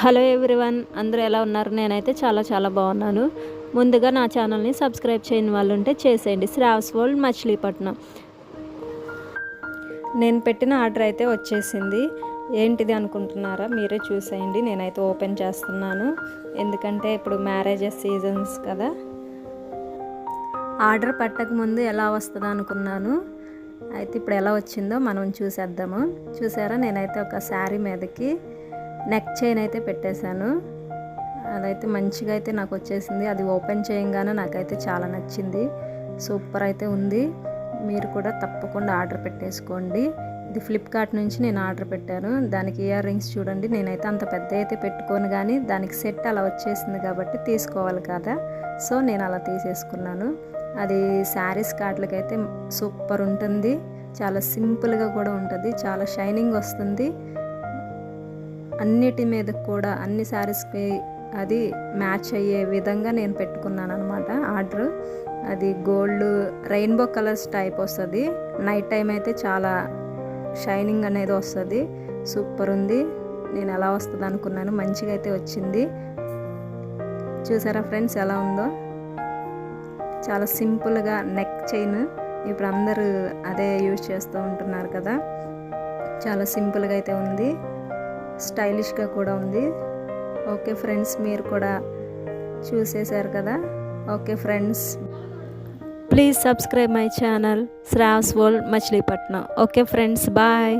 Hello everyone, అందరూ ఎలా ఉన్నారు? నేనైతే చాలా బాగున్నాను. ముందుగా నా ఛానల్ని సబ్స్క్రైబ్ చేయని వాళ్ళు ఉంటే చేసేయండి. శ్రావ్స్ వరల్డ్ మచిలీపట్నం. నేను పెట్టిన ఆర్డర్ అయితే వచ్చేసింది. ఏంటిది అనుకుంటున్నారా? మీరే చూసేయండి. నేనైతే ఓపెన్ చేస్తున్నాను, ఎందుకంటే ఇప్పుడు మ్యారేజెస్ సీజన్స్ కదా. ఆర్డర్ పెట్టక ముందు ఎలా వస్తుందో అనుకున్నాను, అయితే ఇప్పుడు ఎలా వచ్చిందో మనం చూసేద్దాము. చూసారా, నేనైతే ఒక శారీ మీదకి నెక్ చైన్ అయితే పెట్టేశాను. అదైతే మంచిగా అయితే నాకు వచ్చేసింది. అది ఓపెన్ చేయంగానే నాకైతే చాలా నచ్చింది. సూపర్ అయితే ఉంది. మీరు కూడా తప్పకుండా ఆర్డర్ పెట్టేసుకోండి. ఇది ఫ్లిప్కార్ట్ నుంచి నేను ఆర్డర్ పెట్టాను. దానికి ఇయర్ రింగ్స్ చూడండి, నేనైతే అంత పెద్ద అయితే పెట్టుకోను, కానీ దానికి సెట్ అలా వచ్చేసింది కాబట్టి తీసుకోవాలి కదా. సో నేను అలా తీసేసుకున్నాను. అది శారీస్ కాట్లకైతే సూపర్ ఉంటుంది. చాలా సింపుల్గా కూడా ఉంటుంది, చాలా షైనింగ్ వస్తుంది. అన్నిటి మీద కూడా అన్ని శారీస్కి అది మ్యాచ్ అయ్యే విధంగా నేను పెట్టుకున్నాను అనమాట ఆర్డర్. అది గోల్డ్ రెయిన్బో కలర్స్ టైప్ వస్తుంది. నైట్ టైం అయితే చాలా షైనింగ్ అనేది వస్తుంది. సూపర్ ఉంది. నేను ఎలా వస్తుంది అనుకున్నాను, మంచిగా అయితే వచ్చింది. చూసారా ఫ్రెండ్స్ ఎలా ఉందో? చాలా సింపుల్గా నెక్ చైన్, ఇప్పుడు అందరూ అదే యూజ్ చేస్తూ ఉంటున్నారు కదా. చాలా సింపుల్గా అయితే ఉంది, స్టైలిష్గా కూడా ఉంది. ఓకే ఫ్రెండ్స్, మీరు కూడా చూసేశారు కదా. Okay friends, please subscribe my channel Sravs world Machilipatnam. Okay friends, bye.